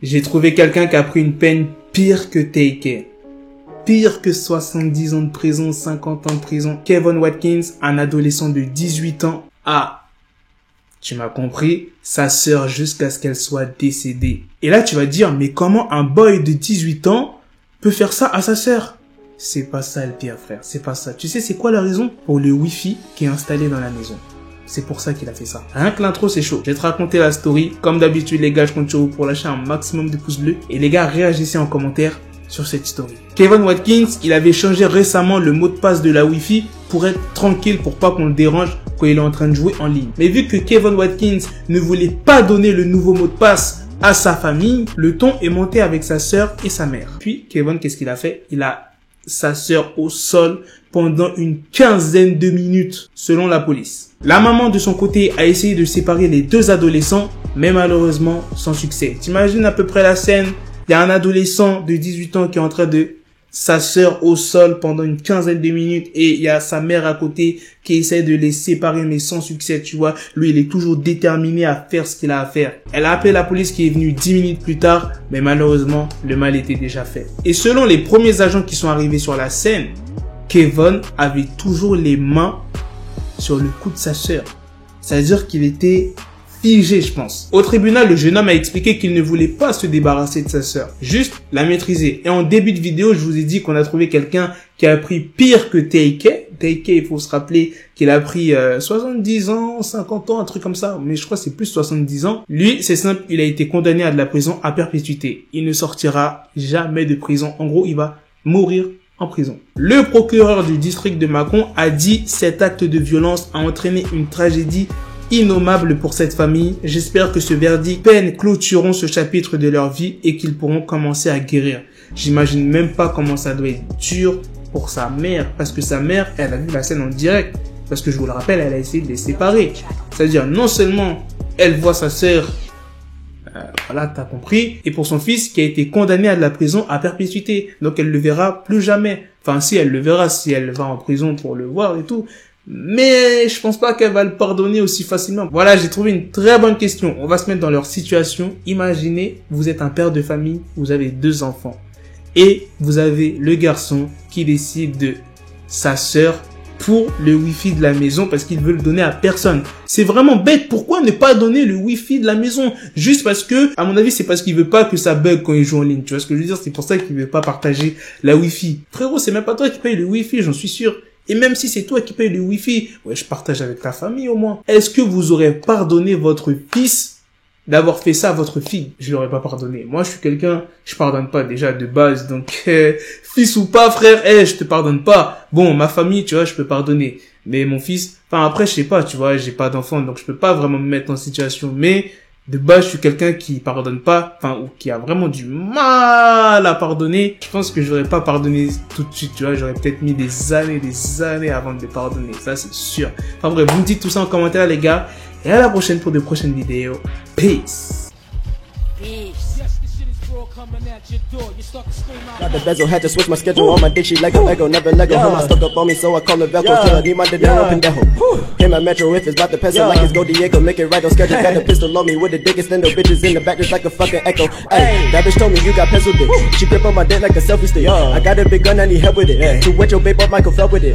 J'ai trouvé quelqu'un qui a pris une peine pire que Taker. Pire que 70 ans de prison, 50 ans de prison. Kevin Watkins, un adolescent de 18 ans, a, tu m'as compris, sa sœur jusqu'à ce qu'elle soit décédée. Et là, tu vas dire, mais comment un boy de 18 ans peut faire ça à sa sœur? C'est pas ça le pire, frère. C'est pas ça. Tu sais, c'est quoi la raison? Pour le Wi-Fi qui est installé dans la maison. C'est pour ça qu'il a fait ça. Rien que l'intro, c'est chaud. Je vais te raconter la story. Comme d'habitude, les gars, je compte sur vous pour lâcher un maximum de pouces bleus. Et les gars, réagissez en commentaire sur cette story. Kevin Watkins, il avait changé récemment le mot de passe de la Wi-Fi pour être tranquille, pour pas qu'on le dérange quand il est en train de jouer en ligne. Mais vu que Kevin Watkins ne voulait pas donner le nouveau mot de passe à sa famille, le ton est monté avec sa sœur et sa mère. Puis, Kevin, qu'est-ce qu'il a fait? Il a sa sœur au sol pendant une quinzaine de minutes, selon la police. La maman, de son côté, a essayé de séparer les deux adolescents, mais malheureusement, sans succès. T'imagines à peu près la scène? Il y a un adolescent de 18 ans qui est en train de sa sœur au sol pendant une quinzaine de minutes et il y a sa mère à côté qui essaie de les séparer mais sans succès, tu vois. Lui, il est toujours déterminé à faire ce qu'il a à faire. Elle a appelé la police qui est venue 10 minutes plus tard, mais malheureusement, le mal était déjà fait. Et selon les premiers agents qui sont arrivés sur la scène, Kevin avait toujours les mains sur le cou de sa sœur. C'est-à-dire qu'il était figé, je pense. Au tribunal, le jeune homme a expliqué qu'il ne voulait pas se débarrasser de sa sœur, juste la maîtriser. Et en début de vidéo, je vous ai dit qu'on a trouvé quelqu'un qui a pris pire que Taker. Taker, il faut se rappeler qu'il a pris 70 ans, 50 ans, un truc comme ça. Mais je crois que c'est plus 70 ans. Lui, c'est simple, il a été condamné à de la prison à perpétuité. Il ne sortira jamais de prison. En gros, il va mourir en prison. Le procureur du district de Mâcon a dit cet acte de violence a entraîné une tragédie innommable pour cette famille. J'espère que ce verdict peine clôtureront ce chapitre de leur vie et qu'ils pourront commencer à guérir. J'imagine même pas comment ça doit être dur pour sa mère, parce que sa mère, elle a vu la scène en direct, parce que je vous le rappelle, elle a essayé de les séparer. C'est-à-dire, non seulement elle voit sa sœur, voilà, t'as compris, et pour son fils qui a été condamné à de la prison à perpétuité, donc elle le verra plus jamais. Enfin, si elle le verra, si elle va en prison pour le voir et tout. Mais je pense pas qu'elle va le pardonner aussi facilement. Voilà, j'ai trouvé une très bonne question. On va se mettre dans leur situation. Imaginez, vous êtes un père de famille, vous avez 2 enfants. Et vous avez le garçon qui décide de sa sœur pour le Wi-Fi de la maison parce qu'il veut le donner à personne. C'est vraiment bête. Pourquoi ne pas donner le Wi-Fi de la maison? Juste parce que, à mon avis, c'est parce qu'il veut pas que ça bug quand il joue en ligne. Tu vois ce que je veux dire? C'est pour ça qu'il veut pas partager la Wi-Fi. Frérot, c'est même pas toi qui paye le Wi-Fi, j'en suis sûr. Et même si c'est toi qui paye le Wi-Fi, ouais, je partage avec ta famille au moins. Est-ce que vous aurez pardonné votre fils d'avoir fait ça à votre fille? Je l'aurais pas pardonné. Moi, je suis quelqu'un, je pardonne pas déjà de base. Donc, fils ou pas, frère, je te pardonne pas. Bon, ma famille, tu vois, je peux pardonner. Mais mon fils, enfin après, je sais pas, tu vois, j'ai pas d'enfant, donc je peux pas vraiment me mettre en situation. Mais de base, je suis quelqu'un qui pardonne pas, enfin, ou qui a vraiment du mal à pardonner. Je pense que j'aurais pas pardonné tout de suite, tu vois. J'aurais peut-être mis des années avant de pardonner. Ça, c'est sûr. Enfin bref, vous me dites tout ça en commentaire, les gars. Et à la prochaine pour de prochaines vidéos. Peace. Got the bezel, had to switch my schedule on my dick, she like a Lego, never Lego. Her mind stuck up on me, so I call her Velcro. Till I need my dinero pendejo. Hit my metro if it's about to peso, like it's Go Diego, make it right on schedule. Got the pistol on me with the dick extendo, bitches in the back just like a fucking echo. Ay, that bitch told me you got pencil dick. She grip on my dick like a selfie stick. I got a big gun, I need help with it. To wet your babe up, Michael fell with it.